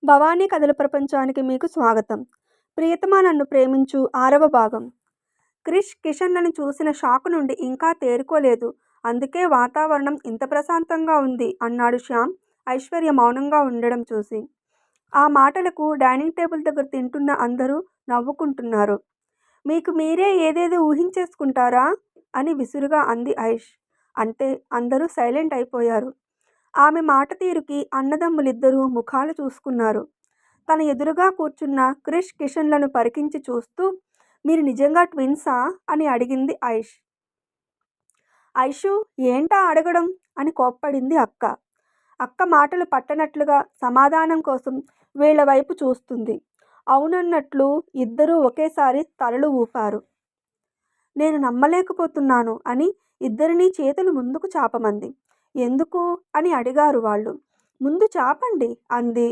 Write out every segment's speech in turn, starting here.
భవానీ కథల ప్రపంచానికి మీకు స్వాగతం. ప్రియతమా నన్ను ప్రేమించు 6వ భాగం. క్రిష్ కిషన్లను చూసిన షాక్ నుండి ఇంకా తేరుకోలేదు. అందుకే వాతావరణం ఇంత ప్రశాంతంగా ఉంది అన్నాడు శ్యామ్ ఐశ్వర్య మౌనంగా ఉండడం చూసి. ఆ మాటలకు డైనింగ్ టేబుల్ దగ్గర తింటున్న అందరూ నవ్వుకుంటున్నారు. మీకు మీరే ఏదేదో ఊహించేసుకుంటారా అని విసురుగా అంది ఐష్. అంటే అందరూ సైలెంట్ అయిపోయారు. ఆమె మాట తీరుకి అన్నదమ్ములిద్దరూ ముఖాలు చూసుకున్నారు. తన ఎదురుగా కూర్చున్న క్రిష్ కిషన్లను పరికించి చూస్తూ మీరు నిజంగా ట్విన్సా అని అడిగింది ఐష్. ఐషు ఏంటా అడగడం అని కోప్పడింది అక్క. అక్క మాటలు పట్టనట్లుగా సమాధానం కోసం వీళ్ళ వైపు చూస్తుంది. అవునన్నట్లు ఇద్దరూ ఒకేసారి తలలు ఊపారు. నేను నమ్మలేకపోతున్నాను అని ఇద్దరినీ చేతులు ముందుకు చాపమంది. ఎందుకు అని అడిగారు వాళ్ళు. ముందు చాపండి అంది.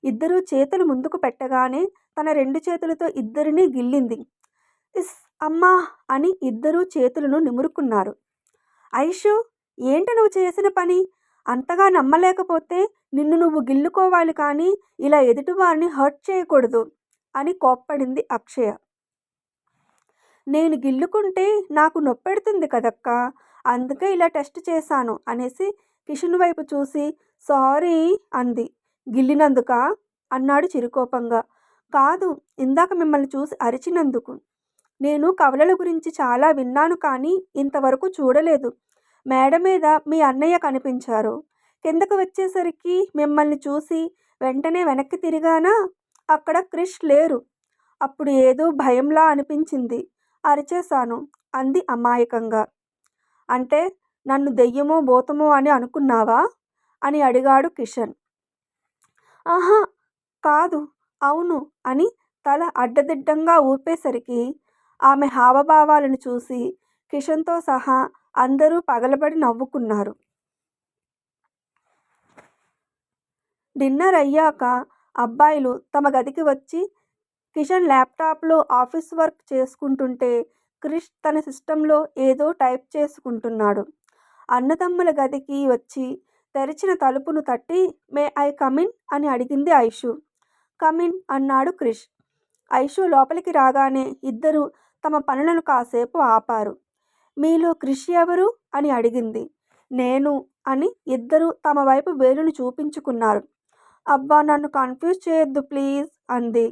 ఇద్దరూ చేతులు ముందుకు పెట్టగానే తన 2 చేతులతో ఇద్దరినీ గిల్లింది. ఇస్ అమ్మా అని ఇద్దరూ చేతులను నిమురుకున్నారు. ఐషు ఏంటి నువ్వు చేసిన పని? అంతగా నమ్మలేకపోతే నిన్ను నువ్వు గిల్లుకోవాలి కానీ ఇలా ఎదుటివారిని హర్ట్ చేయకూడదు అని కోప్పడింది అక్షయ. నేను గిల్లుకుంటే నాకు నొప్పెడుతుంది కదక్కా, అందుకే ఇలా టెస్ట్ చేశాను అనేసి కిషన్ వైపు చూసి సారీ అంది. గిల్లినందుకా అన్నాడు చిరుకోపంగా. కాదు, ఇందాక మిమ్మల్ని చూసి అరిచినందుకు. నేను కవలల గురించి చాలా విన్నాను కానీ ఇంతవరకు చూడలేదు. మేడ మీద మీ అన్నయ్య కనిపించారు. కిందకు వచ్చేసరికి మిమ్మల్ని చూసి వెంటనే వెనక్కి తిరిగానా, అక్కడ క్రిష్ లేరు. అప్పుడు ఏదో భయంలా అనిపించింది, అరిచేశాను అంది అమాయకంగా. అంటే నన్ను దెయ్యమో భూతమో అని అనుకున్నావా అని అడిగాడు కిషన్. ఆహా కాదు, అవును అని తల అడ్డదిడ్డంగా ఊపేసరికి ఆమె హావభావాలను చూసి కిషన్తో సహా అందరూ పగలబడి నవ్వుకున్నారు. డిన్నర్ అయ్యాక అబ్బాయిలు తమ గదికి వచ్చి కిషన్ ల్యాప్టాప్లో ఆఫీస్ వర్క్ చేసుకుంటుంటే క్రిష్ తన సిస్టంలో ఏదో టైప్ చేసుకుంటున్నాడు. అన్నదమ్ముల గదికి వచ్చి తెరిచిన తలుపును తట్టి మే ఐ కమిన్ అని అడిగింది ఐషు. కమిన్ అన్నాడు క్రిష్. ఐషు లోపలికి రాగానే ఇద్దరు తమ పనులను కాసేపు ఆపారు. మీలో క్రిష్ ఎవరు అని అడిగింది. నేను అని ఇద్దరు తమ వైపు వేలును చూపించుకున్నారు. అబ్బా నన్ను కన్ఫ్యూజ్ చేయొద్దు ప్లీజ్ అంది.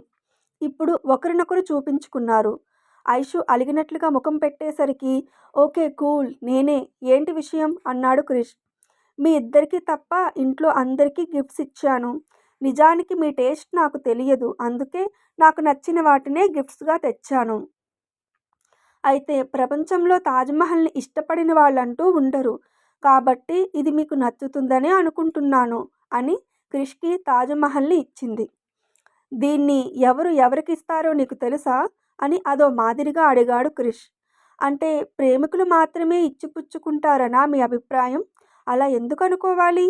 ఇప్పుడు ఒకరినొకరు చూపించుకున్నారు. ఐషు అలిగినట్లుగా ముఖం పెట్టేసరికి ఓకే కూల్ నేనే, ఏంటి విషయం అన్నాడు క్రిష్. మీ ఇద్దరికీ తప్ప ఇంట్లో అందరికీ గిఫ్ట్స్ ఇచ్చాను. నిజానికి మీ టేస్ట్ నాకు తెలియదు, అందుకే నాకు నచ్చిన వాటినే గిఫ్ట్స్గా తెచ్చాను. అయితే ప్రపంచంలో తాజ్మహల్ని ఇష్టపడిన వాళ్ళంటూ ఉండరు, కాబట్టి ఇది మీకు నచ్చుతుందనే అనుకుంటున్నాను అని క్రిష్కి తాజ్మహల్ని ఇచ్చింది. దీన్ని ఎవరు ఎవరికిస్తారో నీకు తెలుసా అని అదో మాదిరిగా అడిగాడు క్రిష్. అంటే ప్రేమికులు మాత్రమే ఇచ్చిపుచ్చుకుంటారనా మీ అభిప్రాయం? అలా ఎందుకు అనుకోవాలి?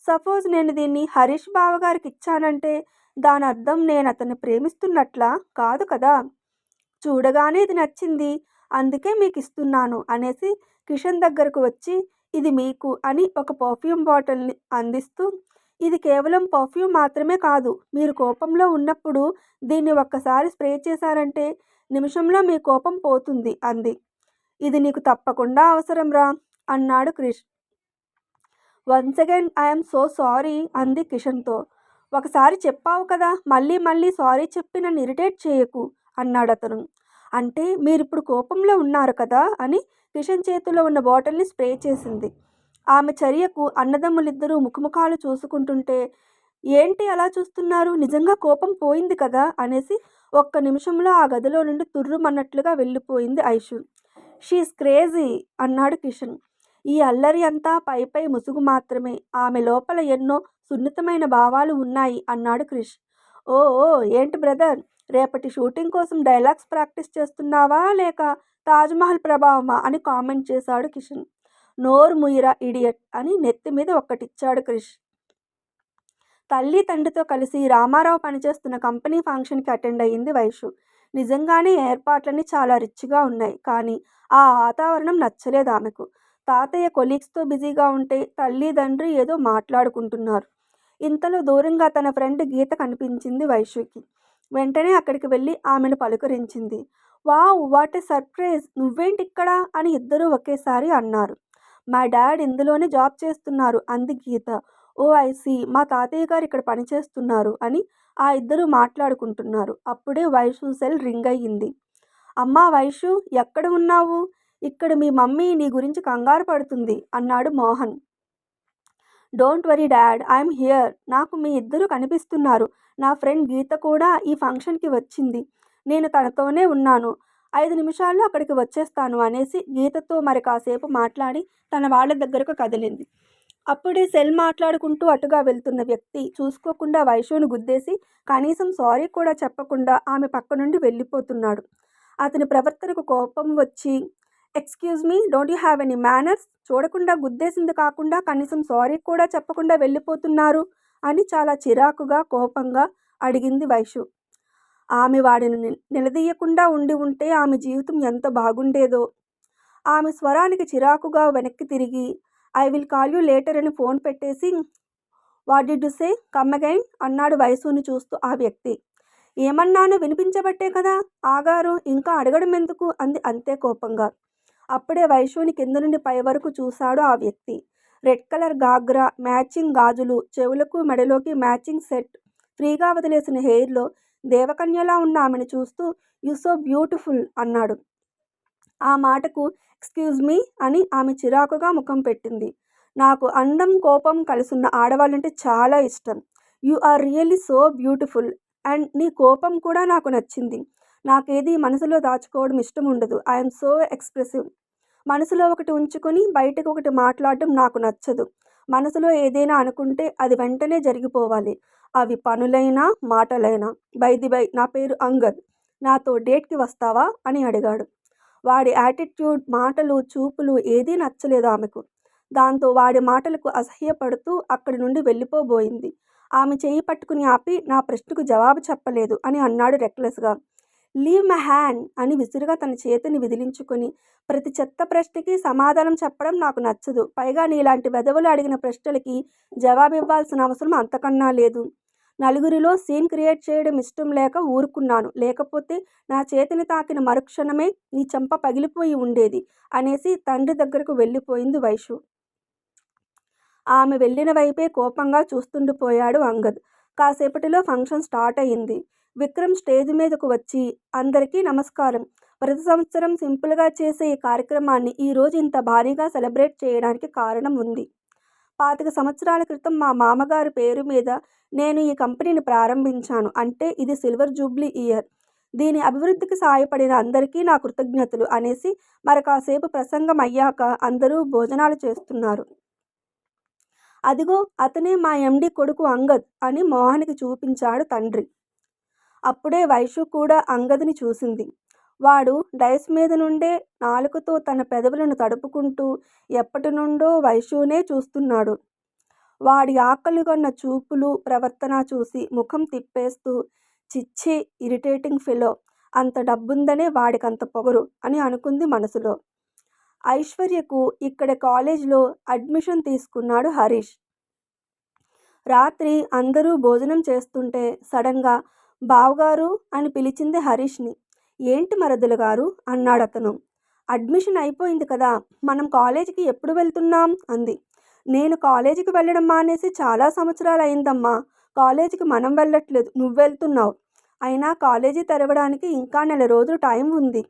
సపోజ్ నేను దీన్ని హరీష్ బావగారికి ఇచ్చానంటే దాని అర్థం నేను అతన్ని ప్రేమిస్తున్నట్లా కాదు కదా. చూడగానే ఇది నచ్చింది, అందుకే మీకు ఇస్తున్నాను అనేసి కిషన్ దగ్గరకు వచ్చి ఇది మీకు అని ఒక పర్ఫ్యూమ్ బాటిల్ని అందిస్తూ ఇది కేవలం పర్ఫ్యూమ్ మాత్రమే కాదు, మీరు కోపంలో ఉన్నప్పుడు దీన్ని ఒక్కసారి స్ప్రే చేశారంటే నిమిషంలో మీ కోపం పోతుంది అంది. ఇది నీకు తప్పకుండా అవసరం రా అన్నాడు Krish. Once again I'm so sorry అంది కిషన్తో. ఒకసారి చెప్పావు కదా, మళ్ళీ మళ్ళీ సారీ చెప్పి నన్ను ఇరిటేట్ చేయకు అన్నాడు అతను. అంటే మీరిప్పుడు కోపంలో ఉన్నారు కదా అని కిషన్ చేతిలో ఉన్న బాటిల్ని స్ప్రే చేసింది. ఆమె చర్యకు అన్నదమ్ములిద్దరూ ముఖముఖాలు చూసుకుంటుంటే ఏంటి అలా చూస్తున్నారు, నిజంగా కోపం పోయింది కదా అనేసి ఒక్క నిమిషంలో ఆ గదిలో నుండి తుర్రుమన్నట్లుగా వెళ్ళిపోయింది ఐషు. షీఈస్ క్రేజీ అన్నాడు కిషన్. ఈ అల్లరి అంతా పై ముసుగు మాత్రమే, ఆమె లోపల ఎన్నో సున్నితమైన భావాలు ఉన్నాయి అన్నాడు క్రిష్. ఓ ఓ ఏంటి బ్రదర్, రేపటి షూటింగ్ కోసం డైలాగ్స్ ప్రాక్టీస్ చేస్తున్నావా లేక తాజ్మహల్ ప్రభావమా అని కామెంట్ చేశాడు కిషన్. నోరు ముయిరా ఇడియట్ అని నెత్తి మీద ఒక్కటిచ్చాడు క్రిష్. తల్లి తండ్రితో కలిసి రామారావు పనిచేస్తున్న కంపెనీ ఫంక్షన్కి అటెండ్ అయ్యింది వైషు. నిజంగానే ఏర్పాట్లన్నీ చాలా రిచ్గా ఉన్నాయి, కానీ ఆ వాతావరణం నచ్చలేదు ఆమెకు. తాతయ్య కొలీగ్స్తో బిజీగా ఉంటే తల్లి తండ్రి ఏదో మాట్లాడుకుంటున్నారు. ఇంతలో దూరంగా తన ఫ్రెండ్ గీత కనిపించింది వైషుకి. వెంటనే అక్కడికి వెళ్ళి ఆమెను పలుకరించింది. వావ్! What a surprise! నువ్వేంటిక్కడ అని ఇద్దరూ ఒకేసారి అన్నారు. మా డాడ్ ఇందులోనే జాబ్ చేస్తున్నారు అంది గీత. ఓ ఐ సీ, మా తాతయ్య గారు ఇక్కడ పనిచేస్తున్నారు అని ఆ ఇద్దరూ మాట్లాడుకుంటున్నారు. అప్పుడే వైషు సెల్ రింగ్ అయ్యింది. అమ్మా వైషు, ఎక్కడ ఉన్నావు? ఇక్కడ మీ మమ్మీ నీ గురించి కంగారు పడుతుంది అన్నాడు Mohan. Don't worry dad, I'm here. నాకు మీ ఇద్దరు కనిపిస్తున్నారు. నా ఫ్రెండ్ గీత కూడా ఈ ఫంక్షన్కి వచ్చింది. నేను తనతోనే ఉన్నాను. 5 నిమిషాల్లో అక్కడికి వచ్చేస్తాను అనేసి గీతతో మరి కాసేపు మాట్లాడి తన వాళ్ళ దగ్గరకు కదిలింది. అప్పుడే సెల్ మాట్లాడుకుంటూ అటుగా వెళ్తున్న వ్యక్తి చూసుకోకుండా వైషును గుద్దేసి కనీసం సారీ కూడా చెప్పకుండా ఆమె పక్క నుండి వెళ్ళిపోతున్నాడు. అతని ప్రవర్తనకు కోపం వచ్చి, excuse me, don't you have any manners? చూడకుండా గుద్దేసింది కాకుండా కనీసం సారీ కూడా చెప్పకుండా వెళ్ళిపోతున్నారు అని చాలా చిరాకుగా కోపంగా అడిగింది వైషు. ఆమె వాడిని నిలదీయకుండా ఉండి ఉంటే ఆమె జీవితం ఎంత బాగుండేదో. ఆమె స్వరానికి చిరాకుగా వెనక్కి తిరిగి I will call you later అని ఫోన్ పెట్టేసి what did you say, come again అన్నాడు వైషుని చూస్తూ ఆ వ్యక్తి. ఏమన్నానో వినిపించబట్టే కదా ఆగారు, ఇంకా అడగడం ఎందుకు అంది అంతే కోపంగా. అప్పుడే వైషుని కింద నుండి పై వరకు చూశాడు ఆ వ్యక్తి. రెడ్ కలర్ గాగ్రా, మ్యాచింగ్ గాజులు, చెవులకు మెడలోకి మ్యాచింగ్ సెట్, ఫ్రీగా వదిలేసిన హెయిర్లో దేవకన్యలా ఉన్న ఆమెను చూస్తూ యు సో బ్యూటిఫుల్ అన్నాడు. ఆ మాటకు ఎక్స్క్యూజ్ మీ అని ఆమె చిరాకుగా ముఖం పెట్టింది. నాకు అందం కోపం కలిసున్న ఆడవాళ్ళంటే చాలా ఇష్టం. You are really so beautiful and నీ కోపం కూడా నాకు నచ్చింది. నాకేది మనసులో దాచుకోవడం ఇష్టం ఉండదు. I'm so expressive. మనసులో ఒకటి ఉంచుకొని బయటకు ఒకటి మాట్లాడడం నాకు నచ్చదు. మనసులో ఏదైనా అనుకుంటే అది వెంటనే జరిగిపోవాలి. అవి పనులైనా మాటలైనా. బై ది బై, నా పేరు అంగద్. నాతో డేట్కి వస్తావా అని అడిగాడు. వాడి యాటిట్యూడ్, మాటలు, చూపులు ఏదీ నచ్చలేదు ఆమెకు. దాంతో వాడి మాటలకు అసహ్యపడుతూ అక్కడి నుండి వెళ్ళిపోబోయింది. ఆమె చేయి పట్టుకుని ఆపి నా ప్రశ్నకు జవాబు చెప్పలేదు అని అన్నాడు రెక్లెస్గా. లీవ్ మై హ్యాండ్ అని విసురుగా తన చేతిని విదిలించుకొని, ప్రతి చెత్త ప్రశ్నకి సమాధానం చెప్పడం నాకు నచ్చదు. పైగా నీలాంటి వెధవలు అడిగిన ప్రశ్నలకి జవాబివ్వాల్సిన అవసరం అంతకన్నా లేదు. నలుగురిలో సీన్ క్రియేట్ చేయడం ఇష్టం లేక ఊరుకున్నాను. లేకపోతే నా చేతిని తాకిన మరుక్షణమే నీ చెంప పగిలిపోయి ఉండేది అనేసి తండ్రి దగ్గరకు వెళ్ళిపోయింది వైషు. ఆమె వెళ్ళిన వైపే కోపంగా చూస్తుండిపోయాడు అంగద్. కాసేపటిలో ఫంక్షన్ స్టార్ట్ అయింది. విక్రమ్ స్టేజ్ మీదకు వచ్చి అందరికీ నమస్కారం. ప్రతి సంవత్సరం సింపుల్గా చేసే ఈ కార్యక్రమాన్ని ఈరోజు ఇంత భారీగా సెలబ్రేట్ చేయడానికి కారణం ఉంది. 25 సంవత్సరాల క్రితం మా మామగారి పేరు మీద నేను ఈ కంపెనీని ప్రారంభించాను. అంటే ఇది సిల్వర్ జూబ్లీ ఇయర్. దీని అభివృద్ధికి సాయపడిన అందరికీ నా కృతజ్ఞతలు అనేసి మరి కాసేపు ప్రసంగం అయ్యాక అందరూ భోజనాలు చేస్తున్నారు. అదిగో అతనే మా ఎండి కొడుకు అంగద్ అని మోహన్కి చూపించాడు తండ్రి. అప్పుడే వైషు కూడా అంగద్ని చూసింది. వాడు డైస్ మీద నుండే నాలుకతో తన పెదవులను తడుపుకుంటూ ఎప్పటి నుండో వైషునే చూస్తున్నాడు. వాడి ఆకలిగొన్న చూపులు, ప్రవర్తన చూసి ముఖం తిప్పేస్తూ చిచ్చి, ఇరిటేటింగ్ ఫెలో, అంత డబ్బుందనే వాడికంత పొగరు అని అనుకుంది మనసులో. ఐశ్వర్యకు ఇక్కడ కాలేజ్లో అడ్మిషన్ తీసుకున్నాడు హరీష్. రాత్రి అందరూ భోజనం చేస్తుంటే సడన్గా బావగారు అని పిలిచింది హరీష్ని. ఏంటి మరదలు గారు అన్నాడతను. అడ్మిషన్ అయిపోయింది కదా, మనం కాలేజీకి ఎప్పుడు వెళ్తున్నాం అంది. నేను కాలేజీకి వెళ్ళడం మానేసి చాలా సంవత్సరాలు అయిందమ్మా. కాలేజీకి మనం వెళ్ళట్లేదు, నువ్వు వెళ్తున్నావు. అయినా కాలేజీ తెరవడానికి ఇంకా 4 నెలల రోజులు టైం ఉంది.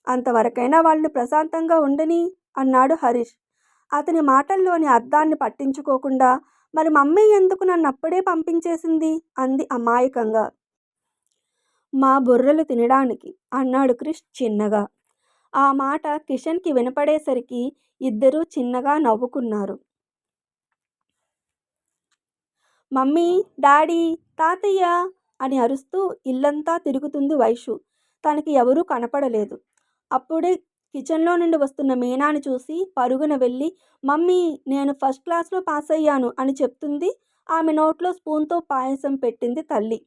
అంతవరకైనా వాళ్ళని ప్రశాంతంగా ఉండని అన్నాడు హరీష్. అతని మాటల్లోని అర్థాన్ని పట్టించుకోకుండా మరి మమ్మీ ఎందుకు నన్ను అప్పుడే పంపించేసింది అంది అమాయకంగా. మా బుర్రలు తినడానికి అన్నాడు క్రిష్ చిన్నగా. ఆ మాట కిషన్కి వినపడేసరికి ఇద్దరూ చిన్నగా నవ్వుకున్నారు. మమ్మీ, డాడీ, తాతయ్య అని అరుస్తూ ఇల్లంతా తిరుగుతుంది వైషు. తనకి ఎవరూ కనపడలేదు. అప్పుడే కిచెన్లో నుండి వస్తున్న మీనాని చూసి పరుగున వెళ్ళి మమ్మీ, నేను ఫస్ట్ క్లాస్లో పాస్ అయ్యాను అని చెప్తుంది. ఆమె నోట్లో స్పూన్తో పాయసం పెట్టింది తల్లి.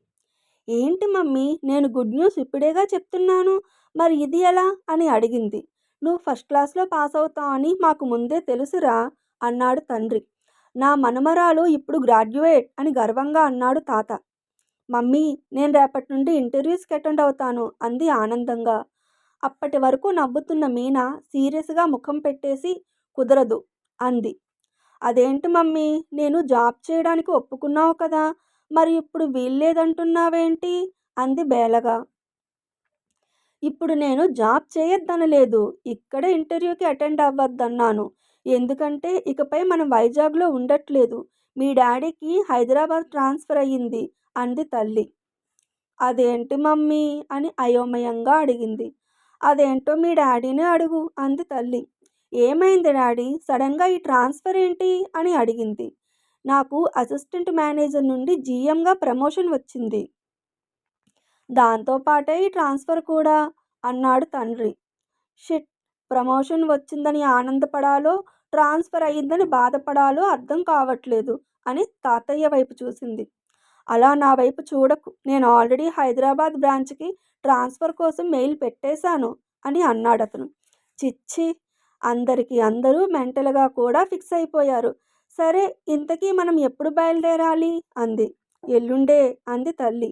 ఏంటి మమ్మీ, నేను గుడ్ న్యూస్ ఇప్పుడేగా చెప్తున్నాను, మరి ఇది ఎలా అని అడిగింది. నువ్వు ఫస్ట్ క్లాస్లో పాస్ అవుతావని మాకు ముందే తెలుసురా అన్నాడు తండ్రి. నా మనమరాలు ఇప్పుడు గ్రాడ్యుయేట్ అని గర్వంగా అన్నాడు తాత. మమ్మీ, నేను రేపటి నుండి ఇంటర్వ్యూస్కి అటెండ్ అవుతాను అంది ఆనందంగా. అప్పటి వరకు నవ్వుతున్న మీనా సీరియస్గా ముఖం పెట్టేసి కుదరదు అంది. అదేంటి మమ్మీ, నేను జాబ్ చేయడానికి ఒప్పుకున్నావు కదా, మరి ఇప్పుడు వీల్లేదంటున్నావేంటి అంది బేలగా. ఇప్పుడు నేను జాబ్ చేయొద్దనలేదు, ఇక్కడే ఇంటర్వ్యూకి అటెండ్ అవ్వద్దన్నాను. ఎందుకంటే ఇకపై మనం వైజాగ్లో ఉండట్లేదు, మీ డాడీకి హైదరాబాద్ ట్రాన్స్ఫర్ అయ్యింది అంది తల్లి. అదేంటి మమ్మీ అని అయోమయంగా అడిగింది. అదేంటో మీ డాడీనే అడుగు అంది తల్లి. ఏమైంది డాడీ, సడన్గా ఈ ట్రాన్స్ఫర్ ఏంటి అని అడిగింది. నాకు అసిస్టెంట్ మేనేజర్ నుండి జీఎంగా ప్రమోషన్ వచ్చింది, దాంతోపాటే ఈ ట్రాన్స్ఫర్ కూడా అన్నాడు తండ్రి. షిట్, ప్రమోషన్ వచ్చిందని ఆనందపడాలో ట్రాన్స్ఫర్ అయ్యిందని బాధపడాలో అర్థం కావట్లేదు అని తాతయ్య వైపు చూసింది. అలా నా వైపు చూడకు, నేను ఆల్రెడీ హైదరాబాద్ బ్రాంచ్కి ట్రాన్స్ఫర్ కోసం మెయిల్ పెట్టేశాను అని అన్నాడతను. చిచ్చి, అందరూ మెంటల్గా కూడా ఫిక్స్ అయిపోయారు. సరే, ఇంతకీ మనం ఎప్పుడు బయలుదేరాలి అంది. ఎల్లుండే అంది తల్లి.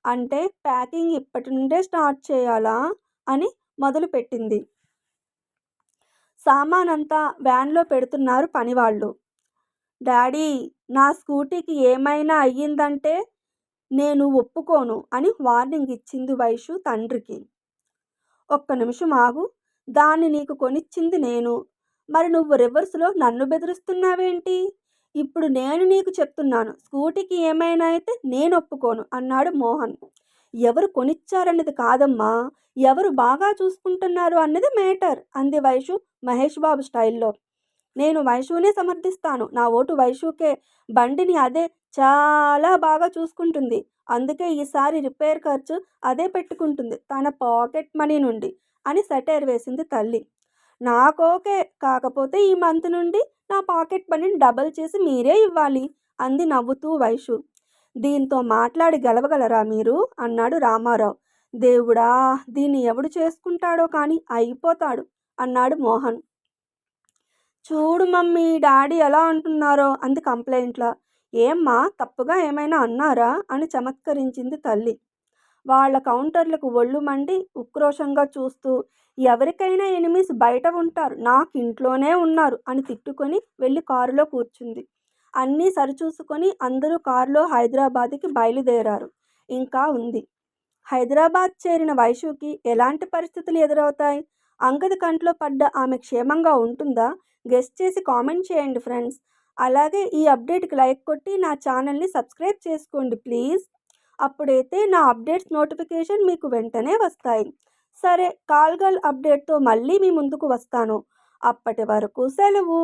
అంటే ప్యాకింగ్ ఇప్పటి నుండే స్టార్ట్ చేయాలా అని మొదలుపెట్టింది. సామానంతా వ్యాన్లో పెడుతున్నారు పనివాళ్ళు. డాడీ, నా స్కూటీకి ఏమైనా అయ్యిందంటే నేను ఒప్పుకోను అని వార్నింగ్ ఇచ్చింది వైషు తండ్రికి. ఒక్క నిమిషం ఆగు, దాన్ని నీకు కొనిచ్చింది నేను, మరి నువ్వు రివర్స్లో నన్ను బెదిరిస్తున్నావేంటి? ఇప్పుడు నేను నీకు చెప్తున్నాను, స్కూటీకి ఏమైనా అయితే నేను ఒప్పుకోను అన్నాడు మోహన్. ఎవరు కొనిచ్చారన్నది కాదమ్మా, ఎవరు బాగా చూసుకుంటున్నారు అన్నది మేటర్ అంది వైషు మహేష్ బాబు స్టైల్లో. నేను వైషునే సమర్థిస్తాను, నా ఓటు వైషుకే. బండిని అదే చాలా బాగా చూసుకుంటుంది, అందుకే ఈసారి రిపేర్ ఖర్చు అదే పెట్టుకుంటుంది తన పాకెట్ మనీ నుండి అని సెటైర్ వేసింది తల్లి. నాకోకే, కాకపోతే ఈ మంత్ నుండి నా పాకెట్ మనీని డబల్ చేసి మీరే ఇవ్వాలి అంది నవ్వుతూ వైషు. దీంతో మాట్లాడి గెలవగలరా మీరు అన్నాడు రామారావు. దేవుడా, దీన్ని ఎవడు చేసుకుంటాడో కానీ అయిపోతాడు అన్నాడు మోహన్. చూడు మమ్మీ, డాడీ ఎలా అంటున్నారో అంది కంప్లైంట్లా. ఏమ్మా, తప్పుగా ఏమైనా అన్నారా అని చమత్కరించింది తల్లి. వాళ్ళ కౌంటర్లకు ఒళ్ళు మండి ఉక్రోషంగా చూస్తూ, ఎవరికైనా ఎనిమిస్ బయట ఉంటారు, నాకు ఇంట్లోనే ఉన్నారు అని తిట్టుకొని వెళ్ళి కారులో కూర్చుంది. అన్నీ సరిచూసుకొని అందరూ కారులో హైదరాబాద్కి బయలుదేరారు. ఇంకా ఉంది. హైదరాబాద్ చేరిన వైషుకి ఎలాంటి పరిస్థితులు ఎదురవుతాయి? అంగది కంట్లో పడ్డ ఆమె క్షేమంగా ఉంటుందా? గెస్ట్ చేసి కామెంట్ చేయండి ఫ్రెండ్స్. అలాగే ఈ అప్డేట్కి లైక్ కొట్టి నా ఛానల్ని సబ్స్క్రైబ్ చేసుకోండి ప్లీజ్. అప్పుడైతే నా అప్డేట్స్ నోటిఫికేషన్ మీకు వెంటనే వస్తాయి. సరే, కాల్ గర్ల్ అప్డేట్తో మళ్ళీ మీ ముందుకు వస్తాను. అప్పటి వరకు సెలవు.